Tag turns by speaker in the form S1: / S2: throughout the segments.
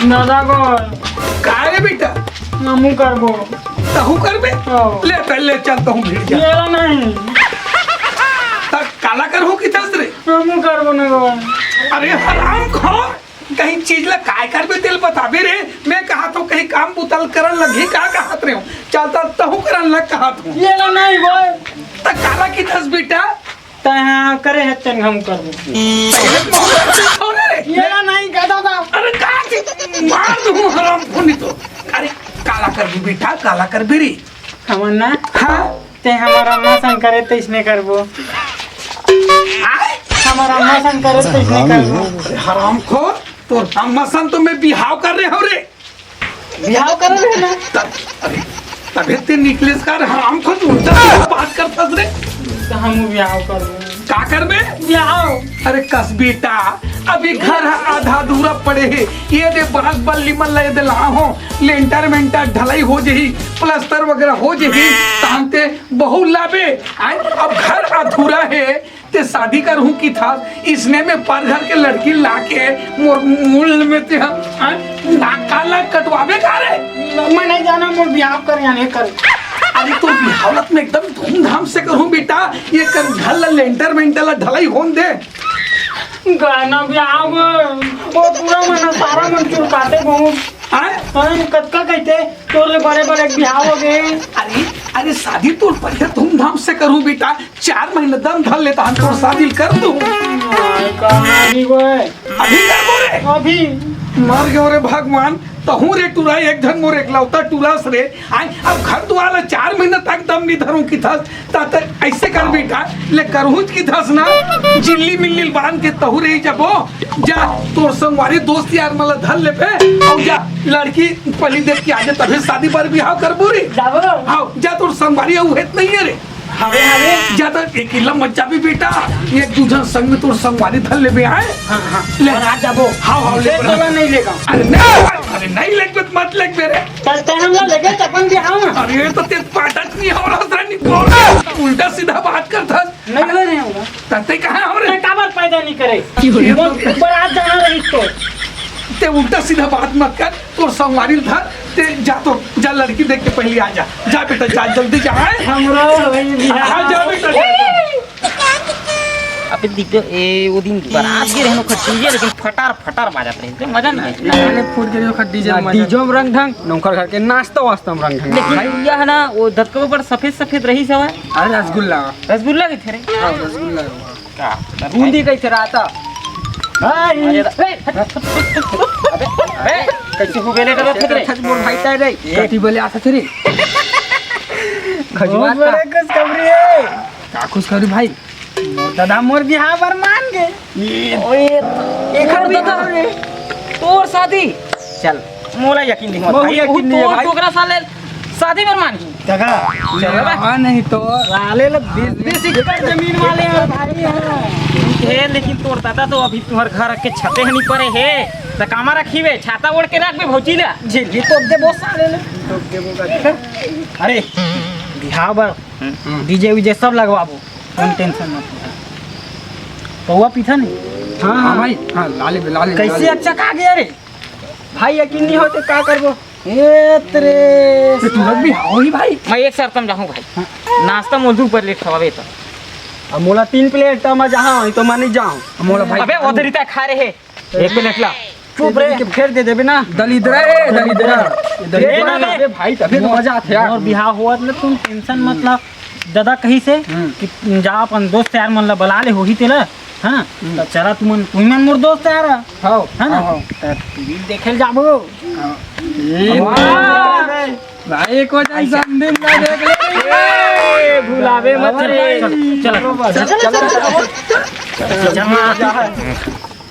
S1: दादा को
S2: काय रे बेटा
S1: हमू करबो
S2: तहु करबे ले पहले चलता हूँ भीड़ जा
S1: ये नहीं
S2: तक काला कर हो कि तस रे
S1: हमू करबो न गो
S2: अरे हराम खोर कहीं चीज ला काय करबे तेल बताबे रे मैं कहा तो कहीं काम बुतल करन लगी का कहत रे चलता तहु करन लग कहत हूँ
S1: ये नहीं बोल
S2: तक काला की तस बेटा
S1: ता करे है चंग हम करबो ये नहीं का दादा
S2: अरे का मार दूं हराम फोनी तो अरे काला कर भी बेटा काला कर भी रे
S1: हमन ना
S2: हाँ
S1: ते हमारा अम्मा संग करे तो इसने करबो हमारा अम्मा संग करे तो इसने करबो
S2: हराम खोर तो अम्मा सन तो मैं बिहाव कर रहे हो रे
S1: बिहाव कर रहे ना
S2: अरे तबे ते निकलेस कर हराम खोर तू उल्टा बात करतस रे
S1: तो हम बिहाव करबो
S2: का करबे
S1: बिहाव
S2: अरे कस बेटा अभी घर आधा अधूरा पड़े है ये दे बरस बल्ली मल्ला ये दे ला हो लेंटर मेंटर ढलाई हो जही प्लास्टर वगैरह हो जही तांते बहु लाबे अब घर अधूरा है ते शादी करहूं की था इसने में पर घर के लड़की लाके मूल में ते काला कटवावे का रे
S1: मैं नहीं जाना मैं बिहाव कर या नहीं कर
S2: अरे तो बिहावलत में एकदम धूमधाम से करूं बेटा ये कर घर लेंटर मेंटर ढलाई होन दे
S1: गाना बिहाव वो पूरा मन सारा मन चुरकाते बहुत हम कतका कहते तोरे बड़े बड़े बिहाव हो गए
S2: अरे शादी तो बढ़िया धूमधाम से करूं बेटा 4 महीने दम धर लेता हम तो शादी कर दूं
S1: अभी
S2: कर रे
S1: अभी
S2: मर गयो रे भगवान तहू रे टूरा एक ढंग मोर एकलौता टूरास रे अब घर द्वारा 4 महीने तक दम नहीं धरूं की थस ता ऐसे कर बेटा ले करहूं की थस ना जिल्ली मिल्ली बांध के तहू रे जबो जा तोर संगवारी दोस्त यार मला धर ले पे और जा लड़की पहली देख के आजे तभी शादी पर बिहाव करबो रे
S1: जाबो
S2: हां जा तोर संगवारी औ हेत नहीं है रे
S1: हवे हवे
S2: जा तो एक इल्ला मत जाबी बेटा एक दूसरा संग में तोर संगवारी धर ले बे आए
S1: हां
S2: ले
S1: आ जाबो
S2: हां ले
S1: चला नहीं लेगा
S2: अरे नहीं लेके मत लेके मेरे
S1: चलते हम लोग लेके चपन बिहाव में
S2: अरे तो ते पाटक नहीं हो रहा नहीं बोल उल्टा सीधा बात करता
S1: नहीं हो रहे होगा
S2: तते कहां हो रे
S1: काबर पैदा नहीं करे बारात जाना रही तो
S2: ते उल्टा सीधा बात मत कर तो संगवारी धर ते जा लड़की देख के पहले आ जा बेटा जा जल्दी जा
S1: हमरा
S2: हां जा बेटा
S3: अबे दिखो ए वो दिन बारात के रहनो खटीजे लेकिन फटार बाजत रहे मजा नहीं
S1: लगाने फूट गिरियो खट डीजे में रंग ढंग नौकर घर के नाश्ता वास्ता में रंग ढंग
S3: लेकिन यह ना वो धतको पर सफेद रही सब
S1: अरे रसगुल्ला
S3: के थे रे
S1: हां रसगुल्ला
S3: का
S1: बूंदी कैसे रहता
S3: अरे कैसे हो गेले रे
S1: मोर भाई ताई रे कटी बोले आता थे रे खजवा बड़े कुछ खबरी है का खुश खबरी भाई दादा मोर बिहाव पर मान गए
S3: ओए
S1: एकर बिहाव रे
S3: तोर शादी चल मोला यकीन नहीं होता
S1: भाई यकीन नहीं है भाई
S3: तोरा साले शादी पर मान की
S1: जगह हां नहीं तो वाले 20 एकड़ जमीन वाले हैं भाई
S3: है लेकिन तोर दादा तो अभी तुम्हार घर के छते नहीं पड़े है त कामा रखीवे छाता ओढ़ के रख बे भौजी ला
S1: झिल्ली तो दे बहुत सारे ले तो देबो का अरे बिहाव पर डीजे वीजे सब लगवाबो कोई टेंशन मत पौवा पीथा नहीं हां भाई हां लाले कैसे अच्छा का गया रे भाई यकीन नहीं होते का करबो ए तेरे तुरंत भी हो ही भाई
S3: मैं एक शर्त में जाऊं भाई नाश्ता मोलू पर लेट खवावे तो
S1: अब मोला 3 प्लेट तो मैं जहां तो मैं नहीं जाऊं मोला भाई
S3: अबे उधरिता खा रहे एक प्लेट ला
S1: चुप रे के फेर दे देबे ना दलिद्रा अरे भाई तभी तो मजा आथे यार और बिहाव होत न तुम टेंशन मतलब दादा कहीं से कि जा अपन दोस्त यार मन ला बुला ले होही तेला हां तो चला तुमन मोर दोस्त यार हां है ना टीवी देखेल जाबो भाई को जन दिन ला देख ले भुलावे मत रे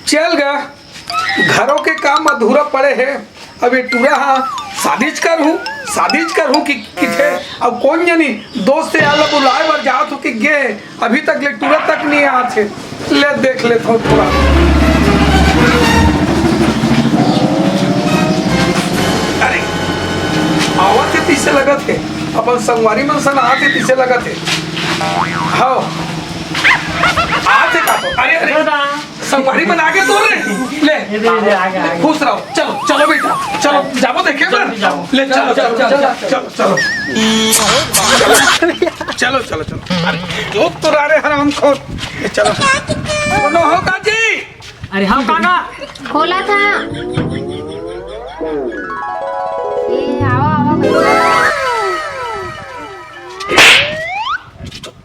S2: चल गया घरों के काम अधूरा पड़े हैं अभी टूरा हाँ शादीज करूँ कि किथे अब कौन जानी दोस्त यार बुलाए बार जाओ तो कि गे अभी तक ले टूरा तक नहीं आते ले देख लेता हूँ थोड़ा अरे आवाज के पीछे लगा थे अपन संगवारी मन सन आते पीछे लगा थे हाँ आते का तो अरे संगवारी बना के तोड़ रहे ले खुश रहो चलो चलो बेटा चलो जाओ देखे ले चलो चलो चलो चलो चलो चलो चलो अरे क्यों तुरा रहे हराम खोर चलो कौन हो काजी
S1: अरे हाँ काका
S4: खोला था ये आओ आओ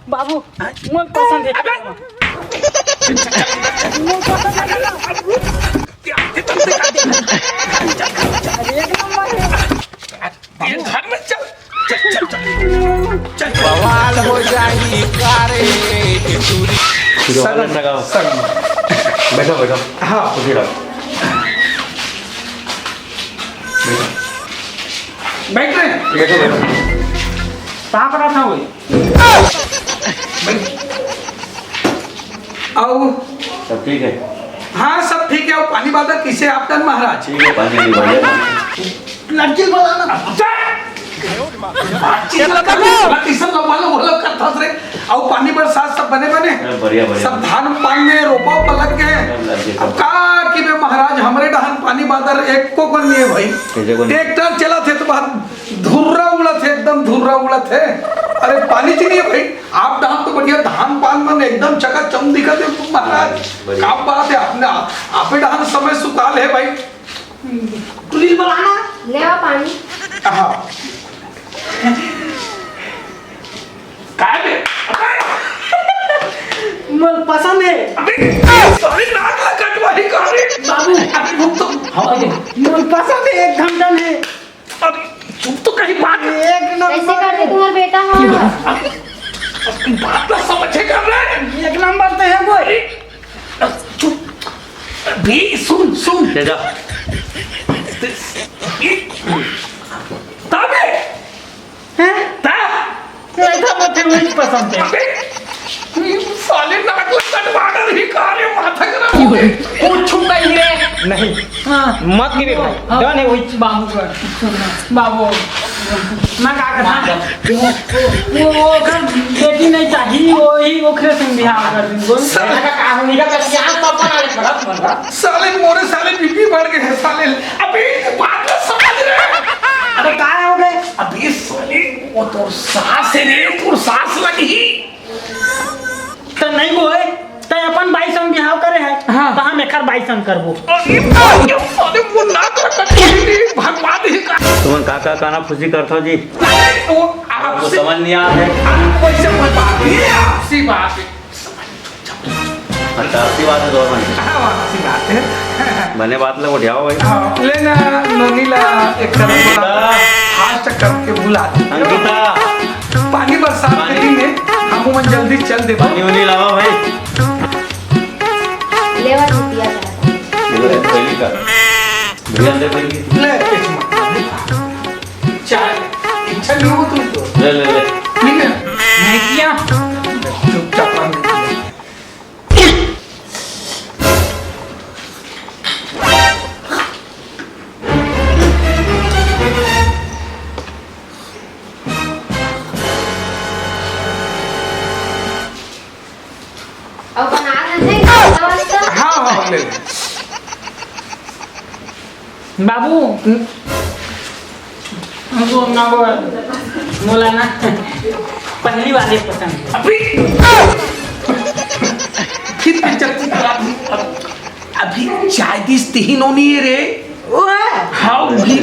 S1: बाबू मोल पसंद है
S2: घर में चल चल चल चल
S5: बवाल हो जाएगी कारे
S6: बैठो बैठो
S2: हाँ
S6: उठी रहो
S2: बैठ रहे
S6: बैठो बैठो
S1: कहाँ पर था वही
S2: आओ
S6: सब ठीक है
S2: हाँ सब ठीक है और पानी बादल किसे आपका महाराज
S6: ठीक है पानी नहीं बढ़िया
S1: लड़की बोलाना
S2: और पानी बरसात सब बने बने
S6: बढ़िया बढ़िया
S2: सब धान पान में रोपो पलट गए अब का कि बे महाराज हमरे डहान पानी बादर एक को नहीं है भाई
S6: कैसे को नहीं?
S2: ट्रैक्टर चला थे तो बात धुर्रा उड़ा थे एकदम धुर्रा उड़ा थे अरे पानी चाहिए भाई आप डहान तो बढ़िया धान पान में एकदम चकाचौंध दिखा थे महाराज
S6: बढ़िया।
S2: क्या बात है आपने आप डहान समय सुकाल है भाई
S1: पुलिस बोलाना
S4: ले आओ पानी
S2: हाँ काय बे
S1: मोल पसंद है
S2: अबे सारी नाक ला कटवाई करे
S1: बाबू
S2: अबे रुक तो
S1: मोल पसंद है एक घंटा में
S2: अबे चुप तो कहीं बात
S1: एक
S4: कैसे
S1: नंबर
S4: करते तुम्हारा बेटा हाँ
S2: बात ना समझे कर रहे हैं
S1: एक नंबर तो है कोई
S2: चुप अबे सुन सुन
S6: जा
S2: ताबे
S1: हैं
S2: ता
S1: ऐसा मुझे नहीं पसंद है
S2: अबे साले नाक ला कटवाना नहीं करे माथा खराब
S3: कुछ नहीं रे नहीं
S1: हाँ
S3: मत गिरे भाई डन है वही
S1: बाबू का बाबू मैं क्या करता वो कर बेटी नहीं चाहिए वही ओखरे से बिहार कर दूंगा
S3: का कहानी का कसिया सब बना ले भगत बन रहा
S2: साले मोरे साले बीपी बढ़ गए हैं साले अबे बात ना समझ रहे
S1: अरे कहाँ हो गए
S2: अबे साले वो तो सांस है रे तो सांस लगी
S1: तो नहीं वो है तो अपन बाई संग बिहार करे है
S2: हाँ।
S1: तो हम एकर बाई संग करबो
S2: अरे साले मुन्ना का भगवान ही का
S6: तुम काका काना खुशी करता जी
S2: वो
S6: आपको
S2: आपसे
S6: समझ नहीं आ रहा है
S2: आप वैसे कोई बात नहीं है आपसी बात है
S6: अच्छा आपकी बात है दो मिनट
S2: हाँ आपसी बात है
S6: मैंने बात लग उठाओ भाई
S2: हाँ, लेना नोनीला एक तरह थोड़ा फास्ट करके बुला दी
S6: अंकिता
S2: पानी बरसात के दिन में हम मन जल्दी चल दे
S6: पानी उनी लावा भाई
S4: ले आओ चुतिया
S6: ये पहली का भैया दे पहली
S2: ले चाय इच्छा नहीं हो तुम तो
S6: ले ले ले
S2: ठीक है
S1: नहीं किया
S2: चुपचाप पानी दे।
S4: और बना रहे हैं
S2: हाँ हाँ ले ले
S1: बाबू हमको ना वो मोला ना पहली वाले पसंद
S2: अभी कितनी जल्दी अभी चाय दिस तीन होनी है रे हाँ वही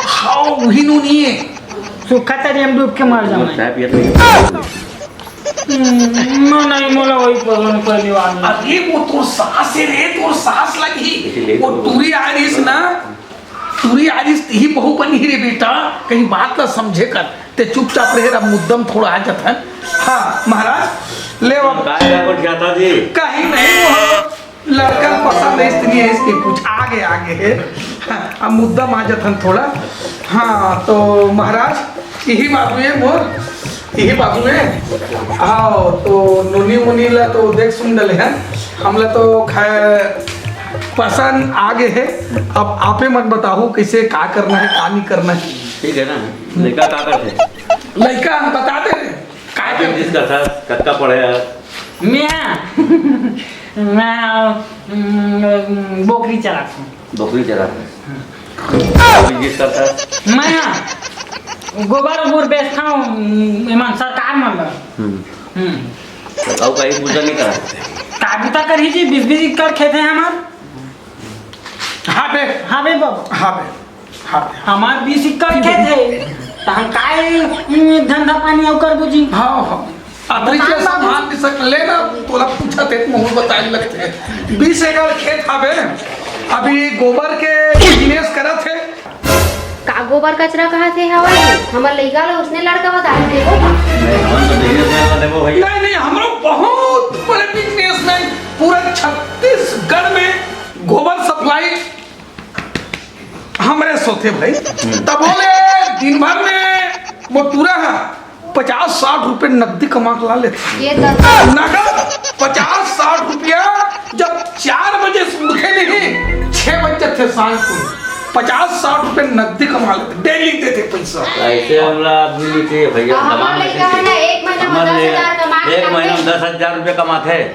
S2: हाँ वही नोनी है
S1: सूखा तरी हम डूब के मर जाऊंगा
S6: चाय पिया तो
S1: नहीं मोला वही पसंद पहली वाले
S2: अरे वो तो सांस है रे तो सांस लगी वो टूरी आरिस ना टूरी आरिस ही बहु बनी रे बेटा कहीं बात ना समझे कर ते चुपचाप रहे रहा मुद्दम थोड़ा आ जाता है हाँ महाराज ले वो
S6: काय को जाता जी
S2: कहीं नहीं वो लड़का पसंद है इसलिए इसके कुछ आगे आगे है हाँ, अब मुद्दम आ जाता है थोड़ा हाँ तो महाराज यही बाबू है मोर यही बाबू है आओ तो नूनी मुनी ला तो देख सुन डले हैं हमला तो खैर पसंद आगे है अब आपे मत बताओ कैसे का करना है का नहीं करना है
S6: ठीक है ना लड़का का करते
S2: लड़का हम बता दे का
S6: जिसका था कक्का पढ़े
S1: मैं मैं बोकरी चलाता हूँ।
S6: बकरी चलाता है बिजनेस करता है।
S1: मैं गोबर वोबर बेचता हूँ ईमान सरकार में।
S6: अब कहीं पूजा नहीं करा
S1: काबूता कर ही जी 20-20 एकड़ खेत है हमार।
S2: हाँ बे
S1: हाँ बे बाबू
S2: हाँ बे हाँ बे
S1: हमार 20 एकड़ खेत है तो हम काय धंधा पानी और करबो जी।
S2: हाँ हाँ अभी के सामान भी सक लेना तोला पूछा थे मुंह बताए लगते 20 एकड़ खेत हवे अभी गोबर के बिजनेस करत है।
S4: का गोबर कचरा कहाँ से हवा हमार लइका ला उसने लड़का बता देबो का
S6: नहीं हम तो बिजनेस में देबो भैया।
S2: नहीं नहीं हम लोग बहुत बड़े बिजनेसमैन पूरा छत्तीसगढ़ में गोबर सप्लाई हमारे सोते भाई तब बोले दिन भर में वो पूरा 50-60 रुपए नकदी कमा के ला लेते
S4: ये दस
S2: नगद 50-60 रुपया जब 4 बजे से उठे नहीं 6 बजे थे सांझ को 50-60 रुपए नकदी कमा लेते डेली देते पैसा।
S6: ऐसे हमरा आदमी नहीं चाहिए भैया।
S4: हमार लइका है ना एक महीना में 10,000 कमा के
S6: एक महीना में 10,000 रुपये कमाते हैं।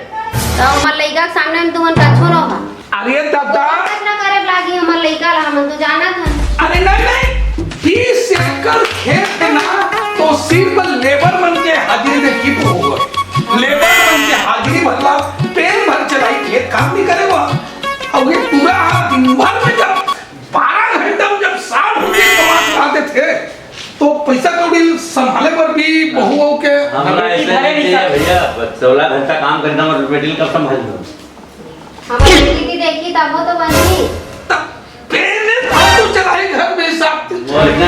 S4: तो हमार लइका के सामने में तुमन का छोरो हा
S2: अरे दादा
S4: कितना करे लागी हमार लइका ला हम तो जाना था।
S2: अरे नहीं 20 एकड़ खेत है ना तो सिर्फ लेबर बन के हाजिरी देखी तो होगा लेबर बन के हाजिरी भरला पेन भर चलाई खेत काम नहीं करेगा और ये पूरा दिन भर में जब 12 घंटा में जब 60 रुपये कमा के लाते थे तो पैसा कौड़ी संभाले पर भी बहू के
S6: हमरा ऐसे नहीं चाहिए भैया। 16 घंटा काम करना और बेटी कब संभाल लो।
S4: हमार लइकी की देखी तब तो बनी
S2: पेन तो चलाई घर में साथ
S6: वो इतना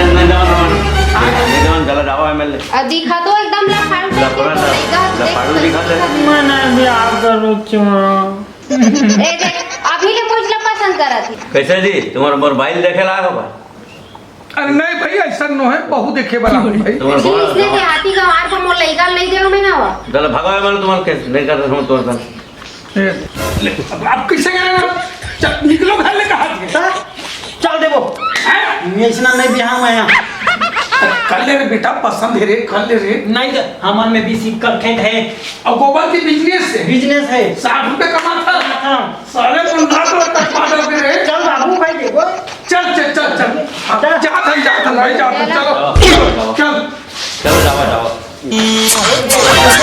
S6: जवान चला जाओ एमएलए
S4: दिखा तो एकदम लफाड़ू टाइप के तो लइका
S6: लफाड़ू दिखा दे।
S1: मैंने ब्याह करो क्यों।
S4: ए देख अभी ले पूछला पसंद करा थी
S6: कैसे जी तुम्हारा मोबाइल देखे ला होगा।
S2: अरे नहीं भाई ऐसा न है बहु देखे वाला है भाई
S6: तुम्हारा
S4: इसने के हाथी का मार को मोर लइका नहीं देगा मैं ना हुआ
S6: चलो भगवान मैंने तुम्हारा कैसे नहीं करता हूँ तो
S2: अब आप किसे निकलो घर ले कहा
S1: चल देबो ऐसा नहीं बिहार में यहाँ
S2: कर ले रे बेटा पसंद है रे कर ले रे
S1: नहीं तो हमार में 20 एकड़ खेत है
S2: और गोबर के बिजनेस से
S1: बिजनेस है
S2: 60 रुपए कमाता सारे 15 तक पागल पे रे
S1: चल बाबू भाई देखो
S2: चल चल चल चल जाता भाई जाता चलो चल
S6: चलो जाओ जाओ।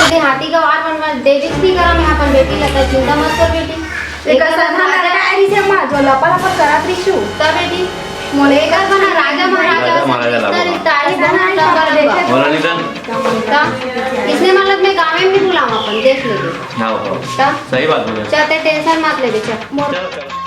S4: दे हाथी का वार बनवा दे दी करा मैं अपन बेटी लता चिंता मत कर बेटी एक साधा लगा आई से मां जो लपा लपा करा त्रिशु ता बेटी मोले का बना राजा महाराजा तारीफ बना कर देखे
S6: बोला निधन
S4: इसने मतलब मैं गाँव में भी बुलाऊं अपन देख लेंगे
S6: हाँ सही बात बोले।
S4: चलते टेंशन मत ले बेटा
S6: चलो चलो।